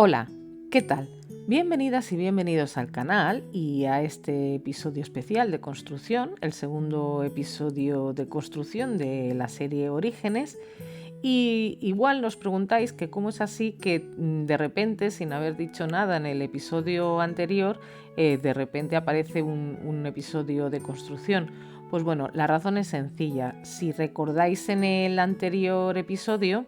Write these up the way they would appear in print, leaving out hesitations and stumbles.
Hola, ¿qué tal? Bienvenidas y bienvenidos al canal y a este episodio especial de construcción, el segundo episodio de construcción de la serie Orígenes. Y igual nos preguntáis que cómo es así que de repente, sin haber dicho nada en el episodio anterior, de repente aparece un episodio de construcción. Pues bueno, la razón es sencilla. Si recordáis en el anterior episodio,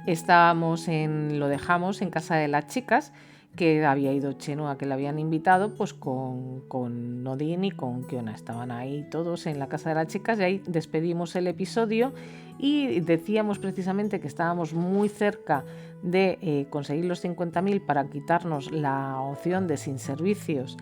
lo dejamos en casa de las chicas, que había ido Chenoa, que la habían invitado, pues con Nodin y con Kiona. Estaban ahí todos en la casa de las chicas y ahí despedimos el episodio y decíamos precisamente que estábamos muy cerca de conseguir los 50.000 para quitarnos la opción de sin servicios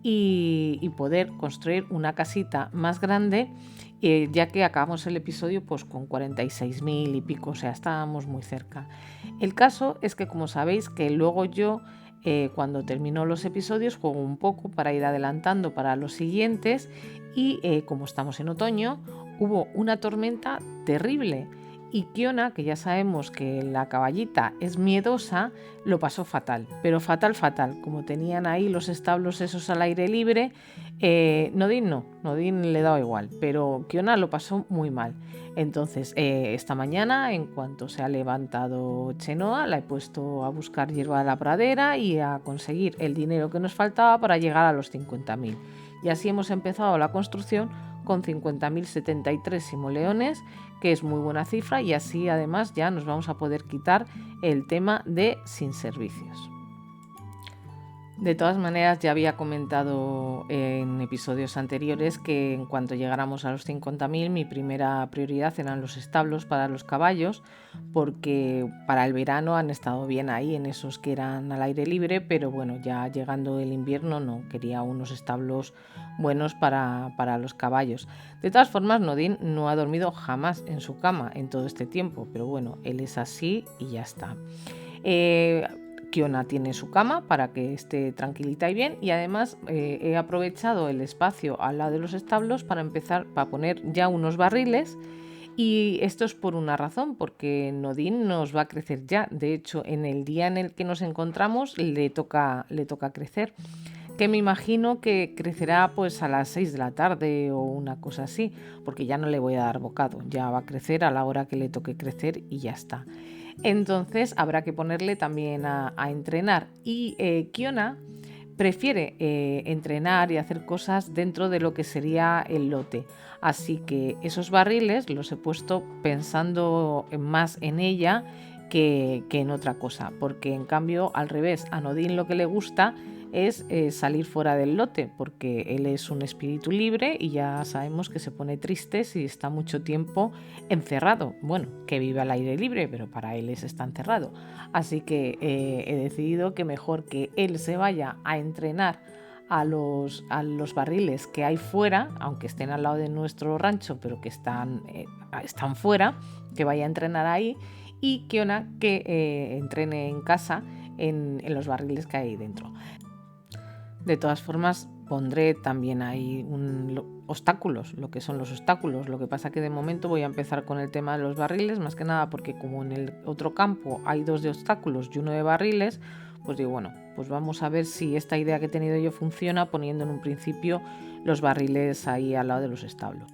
y poder construir una casita más grande, ya que acabamos el episodio pues con 46.000 y pico, o sea, estábamos muy cerca. El caso es que, como sabéis, que luego yo cuando termino los episodios juego un poco para ir adelantando para los siguientes y como estamos en otoño, hubo una tormenta terrible y Kiona, que ya sabemos que la caballita es miedosa, lo pasó fatal, pero fatal, fatal. Como tenían ahí los establos esos al aire libre, Nodin le daba igual, pero Kiona lo pasó muy mal. Entonces, esta mañana, en cuanto se ha levantado Chenoa, la he puesto a buscar hierba de la pradera y a conseguir el dinero que nos faltaba para llegar a los 50.000. Y así hemos empezado la construcción con 50.073 simoleones, que es muy buena cifra, y así además ya nos vamos a poder quitar el tema de sin servicios. De todas maneras, ya había comentado en episodios anteriores que en cuanto llegáramos a los 50.000, mi primera prioridad eran los establos para los caballos, porque para el verano han estado bien ahí en esos que eran al aire libre, pero bueno, ya llegando el invierno no, quería unos establos buenos para los caballos. De todas formas, Nodin no ha dormido jamás en su cama en todo este tiempo, pero bueno, él es así y ya está. Kiona tiene su cama para que esté tranquilita y bien, y además he aprovechado el espacio al lado de los establos para empezar a poner ya unos barriles, y esto es por una razón, porque Nodin nos va a crecer ya. De hecho, en el día en el que nos encontramos le toca crecer, que me imagino que crecerá pues a las 6 de la tarde o una cosa así, porque ya no le voy a dar bocado, ya va a crecer a la hora que le toque crecer y ya está. Entonces habrá que ponerle también a entrenar, y Kiona prefiere entrenar y hacer cosas dentro de lo que sería el lote. Así que esos barriles los he puesto pensando más en ella que en otra cosa, porque en cambio al revés, a Nodin lo que le gusta es salir fuera del lote, porque él es un espíritu libre y ya sabemos que se pone triste si está mucho tiempo encerrado. Bueno, que vive al aire libre, pero para él está encerrado. Así que he decidido que mejor que él se vaya a entrenar a los barriles que hay fuera, aunque estén al lado de nuestro rancho, pero que están fuera, que vaya a entrenar ahí, y Kiona que entrene en casa en los barriles que hay dentro. De todas formas, pondré también ahí obstáculos, lo que son los obstáculos. Lo que pasa que de momento voy a empezar con el tema de los barriles, más que nada porque como en el otro campo hay 2 de obstáculos y 1 de barriles, pues digo, bueno, pues vamos a ver si esta idea que he tenido yo funciona, poniendo en un principio los barriles ahí al lado de los establos.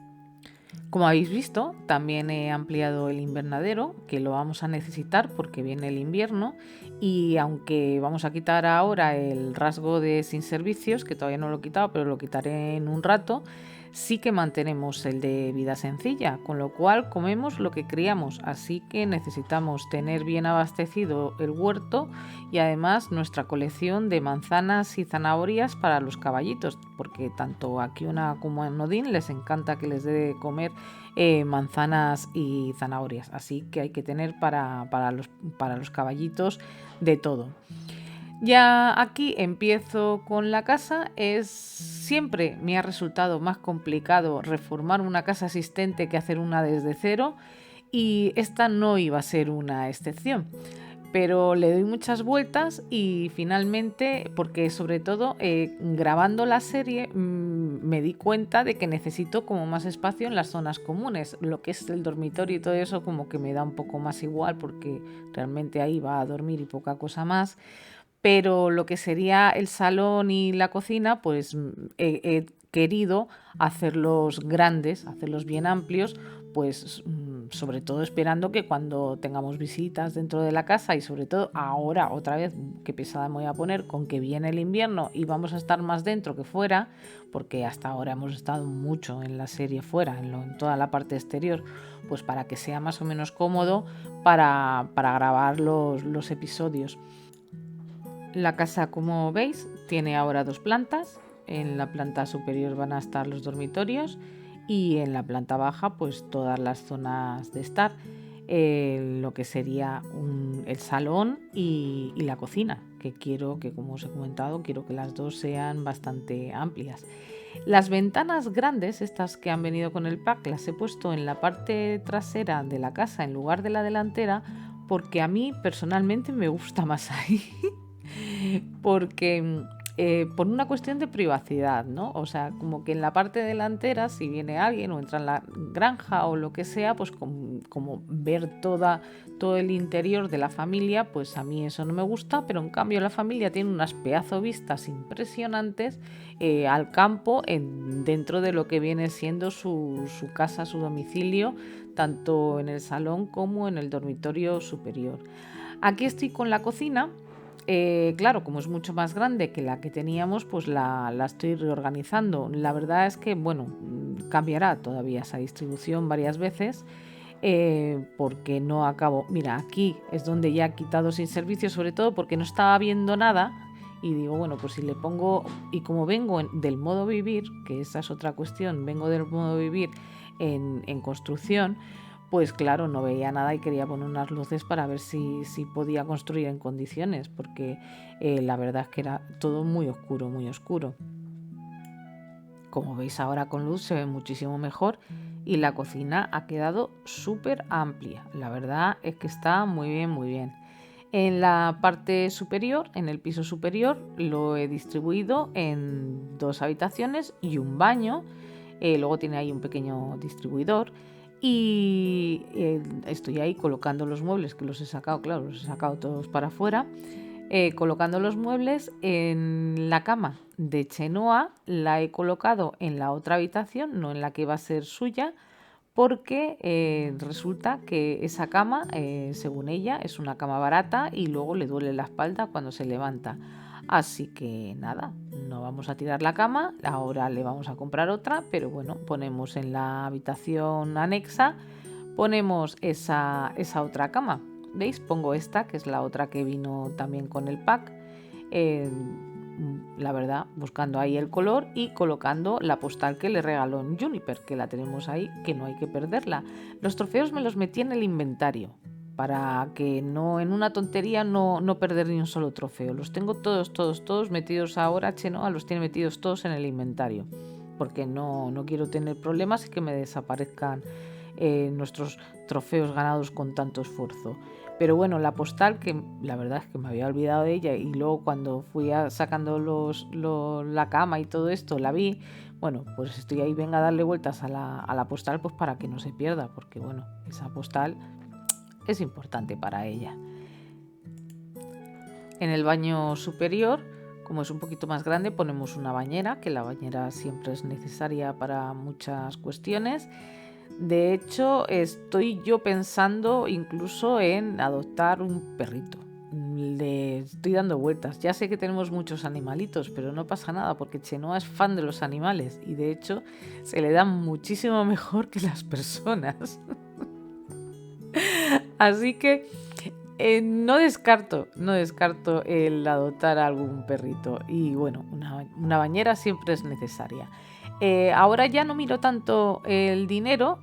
Como habéis visto, también he ampliado el invernadero, que lo vamos a necesitar porque viene el invierno, y aunque vamos a quitar ahora el rasgo de sin servicios, que todavía no lo he quitado, pero lo quitaré en un rato, sí que mantenemos el de vida sencilla, con lo cual comemos lo que criamos, así que necesitamos tener bien abastecido el huerto y además nuestra colección de manzanas y zanahorias para los caballitos, porque tanto a Kiona como a Nodin les encanta que les dé de comer manzanas y zanahorias, así que hay que tener para los caballitos de todo. Ya aquí empiezo con la casa. Siempre me ha resultado más complicado reformar una casa existente que hacer una desde cero, y esta no iba a ser una excepción. Pero le doy muchas vueltas y finalmente, porque sobre todo grabando la serie me di cuenta de que necesito como más espacio en las zonas comunes. Lo que es el dormitorio y todo eso como que me da un poco más igual, porque realmente ahí va a dormir y poca cosa más. pero lo que sería el salón y la cocina, pues he querido hacerlos grandes, hacerlos bien amplios, pues sobre todo esperando que cuando tengamos visitas dentro de la casa y sobre todo ahora otra vez, qué pesada me voy a poner, con que viene el invierno y vamos a estar más dentro que fuera, porque hasta ahora hemos estado mucho en la serie fuera, en toda la parte exterior, pues para que sea más o menos cómodo para grabar los episodios. La casa, como veis, tiene ahora 2 plantas. En la planta superior van a estar los dormitorios y en la planta baja pues todas las zonas de estar, lo que sería el salón y la cocina, que quiero que, como os he comentado, quiero que las dos sean bastante amplias. Las ventanas grandes, estas que han venido con el pack, las he puesto en la parte trasera de la casa en lugar de la delantera, porque a mí personalmente me gusta más ahí. Porque por una cuestión de privacidad, ¿no? O sea, como que en la parte delantera, si viene alguien o entra en la granja o lo que sea, pues como ver todo el interior de la familia, pues a mí eso no me gusta, pero en cambio la familia tiene unas pedazo vistas impresionantes al campo dentro de lo que viene siendo su casa, su domicilio, tanto en el salón como en el dormitorio superior. Aquí estoy con la cocina. Claro, como es mucho más grande que la que teníamos, pues la estoy reorganizando. La verdad es que, bueno, cambiará todavía esa distribución varias veces, porque no acabo. Mira, aquí es donde ya he quitado sin servicio, sobre todo porque no estaba viendo nada. Y digo, bueno, pues si le pongo, y como vengo del modo vivir, que esa es otra cuestión, vengo del modo vivir en construcción, pues claro, no veía nada y quería poner unas luces para ver si podía construir en condiciones, porque la verdad es que era todo muy oscuro, muy oscuro. Como veis ahora con luz se ve muchísimo mejor y la cocina ha quedado súper amplia. La verdad es que está muy bien, muy bien. En la parte superior, en el piso superior, lo he distribuido en 2 habitaciones y un baño. Luego tiene ahí un pequeño distribuidor y estoy ahí colocando los muebles, que los he sacado, claro, los he sacado todos para afuera. Colocando los muebles en la cama de Chenoa, la he colocado en la otra habitación, no en la que va a ser suya, porque resulta que esa cama, según ella, es una cama barata y luego le duele la espalda cuando se levanta. Así que nada, no vamos a tirar la cama, ahora le vamos a comprar otra, pero bueno, ponemos en la habitación anexa, ponemos esa otra cama. ¿Veis? Pongo esta, que es la otra que vino también con el pack. Eh, la verdad, buscando ahí el color y colocando la postal que le regaló en Juniper, que la tenemos ahí, que no hay que perderla. Los trofeos me los metí en el inventario, para que no, en una tontería, no perder ni un solo trofeo. Los tengo todos metidos ahora. Chenoa los tiene metidos todos en el inventario, porque no quiero tener problemas y que me desaparezcan nuestros trofeos ganados con tanto esfuerzo. Pero bueno, la postal, que la verdad es que me había olvidado de ella y luego cuando fui sacando la cama y todo esto, la vi. Bueno, pues estoy ahí, venga a darle vueltas a la postal, pues para que no se pierda, porque bueno, esa postal es importante para ella. En el baño superior, como es un poquito más grande, ponemos una bañera, que la bañera siempre es necesaria para muchas cuestiones. De hecho, estoy yo pensando incluso en adoptar un perrito. Le estoy dando vueltas. Ya sé que tenemos muchos animalitos, pero no pasa nada porque Chenoa es fan de los animales y de hecho se le dan muchísimo mejor que las personas. Así que no descarto el adoptar algún perrito. Y bueno, una bañera siempre es necesaria. Ahora ya no miro tanto el dinero.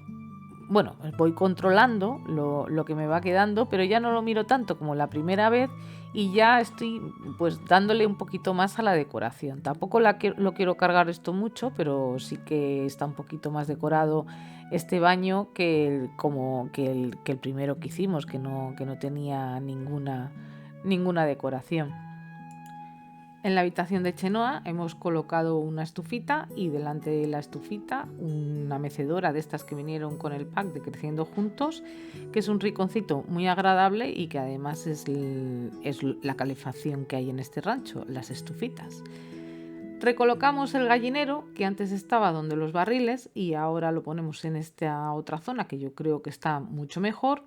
Bueno, voy controlando lo que me va quedando, pero ya no lo miro tanto como la primera vez y ya estoy pues dándole un poquito más a la decoración. Tampoco lo quiero cargar esto mucho, pero sí que está un poquito más decorado este baño que el primero que hicimos, que no tenía ninguna decoración. En la habitación de Chenoa hemos colocado una estufita y delante de la estufita una mecedora de estas que vinieron con el pack de Creciendo Juntos, que es un rinconcito muy agradable y que además es la calefacción que hay en este rancho, las estufitas. Recolocamos el gallinero, que antes estaba donde los barriles, y ahora lo ponemos en esta otra zona que yo creo que está mucho mejor.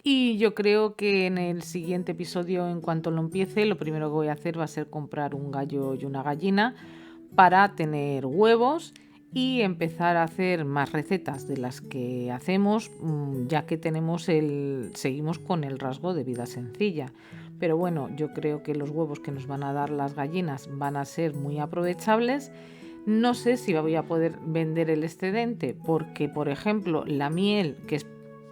Y yo creo que en el siguiente episodio, en cuanto lo empiece, lo primero que voy a hacer va a ser comprar un gallo y una gallina para tener huevos y empezar a hacer más recetas de las que hacemos, ya que seguimos con el rasgo de vida sencilla. Pero bueno, yo creo que los huevos que nos van a dar las gallinas van a ser muy aprovechables. No sé si voy a poder vender el excedente porque, por ejemplo, la miel,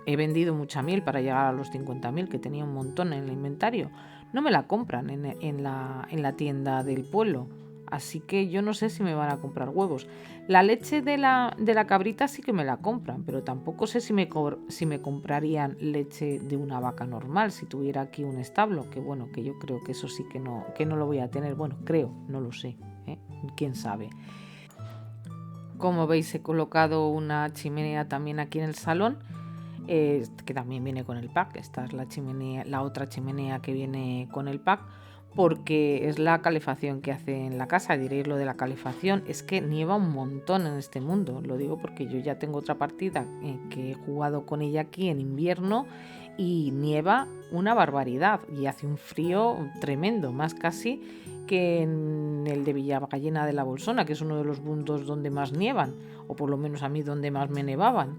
he vendido mucha miel para llegar a los 50.000, que tenía un montón en el inventario, no me la compran en la tienda del pueblo. Así que yo no sé si me van a comprar huevos. La leche de la cabrita sí que me la compran, pero tampoco sé si me comprarían leche de una vaca normal, si tuviera aquí un establo, que bueno, que yo creo que eso sí que no lo voy a tener. Bueno, creo, no lo sé, quién sabe. Como veis, he colocado una chimenea también aquí en el salón, que también viene con el pack. Esta es la otra chimenea que viene con el pack, porque es la calefacción que hace en la casa. Diréis lo de la calefacción, es que nieva un montón en este mundo. Lo digo porque yo ya tengo otra partida que he jugado con ella aquí en invierno y nieva una barbaridad y hace un frío tremendo, más casi que en el de Villagallena de la Bolsona, que es uno de los puntos donde más nievan, o por lo menos a mí donde más me nevaban.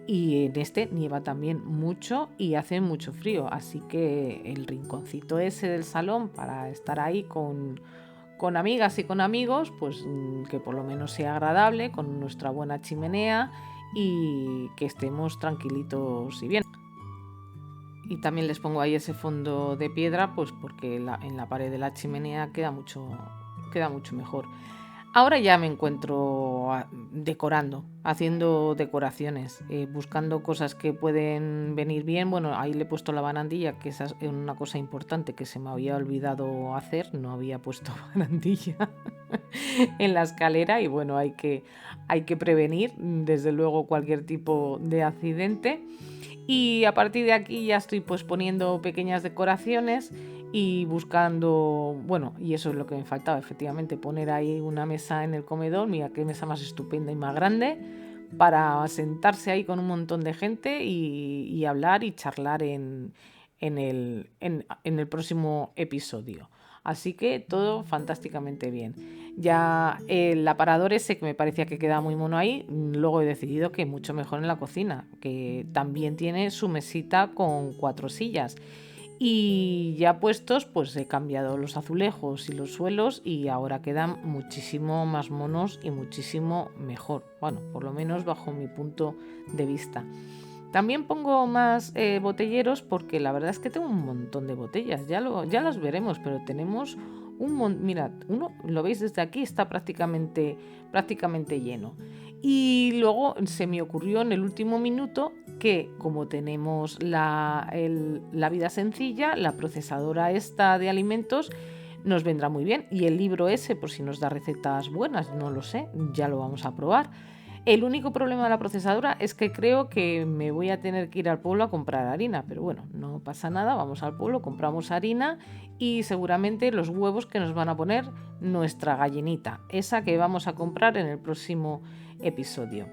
Y en este nieva también mucho y hace mucho frío, así que el rinconcito ese del salón para estar ahí con amigas y con amigos, pues que por lo menos sea agradable, con nuestra buena chimenea y que estemos tranquilitos y bien. Y también les pongo ahí ese fondo de piedra, pues porque en la pared de la chimenea queda mucho mejor. Ahora ya me encuentro decorando, haciendo decoraciones, buscando cosas que pueden venir bien. Bueno, ahí le he puesto la barandilla, que esa es una cosa importante que se me había olvidado hacer. No había puesto barandilla en la escalera y bueno, hay que prevenir desde luego cualquier tipo de accidente. Y a partir de aquí ya estoy pues poniendo pequeñas decoraciones y buscando, bueno, y eso es lo que me faltaba, efectivamente, poner ahí una mesa en el comedor. Mira qué mesa más estupenda y más grande, para sentarse ahí con un montón de gente y hablar y charlar en el próximo episodio. Así que todo fantásticamente bien. Ya el aparador ese que me parecía que quedaba muy mono ahí, luego he decidido que mucho mejor en la cocina, que también tiene su mesita con 4 sillas. Y ya puestos, pues he cambiado los azulejos y los suelos y ahora quedan muchísimo más monos y muchísimo mejor. Bueno, por lo menos bajo mi punto de vista. También pongo más botelleros porque la verdad es que tengo un montón de botellas. Ya las veremos, pero tenemos un montón. Mirad, uno, lo veis desde aquí, está prácticamente lleno. Y luego se me ocurrió en el último minuto que, como tenemos la vida sencilla, la procesadora esta de alimentos nos vendrá muy bien. Y el libro ese, por si nos da recetas buenas, no lo sé, ya lo vamos a probar. El único problema de la procesadora es que creo que me voy a tener que ir al pueblo a comprar harina, pero bueno, no pasa nada, vamos al pueblo, compramos harina y seguramente los huevos que nos van a poner nuestra gallinita, esa que vamos a comprar en el próximo episodio.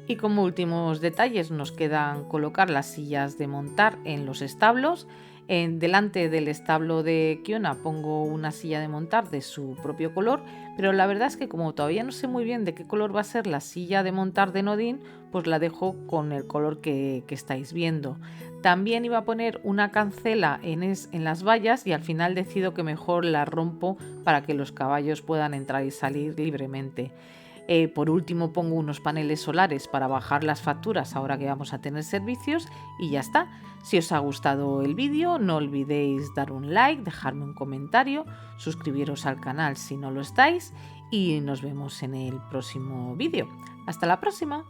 Y como últimos detalles nos quedan colocar las sillas de montar en los establos. Delante del establo de Kiona pongo una silla de montar de su propio color, pero la verdad es que como todavía no sé muy bien de qué color va a ser la silla de montar de Nodin, pues la dejo con el color que estáis viendo. También iba a poner una cancela en las vallas y al final decido que mejor la rompo para que los caballos puedan entrar y salir libremente. Por último pongo unos paneles solares para bajar las facturas ahora que vamos a tener servicios y ya está. Si os ha gustado el vídeo no olvidéis dar un like, dejarme un comentario, suscribiros al canal si no lo estáis y nos vemos en el próximo vídeo. ¡Hasta la próxima!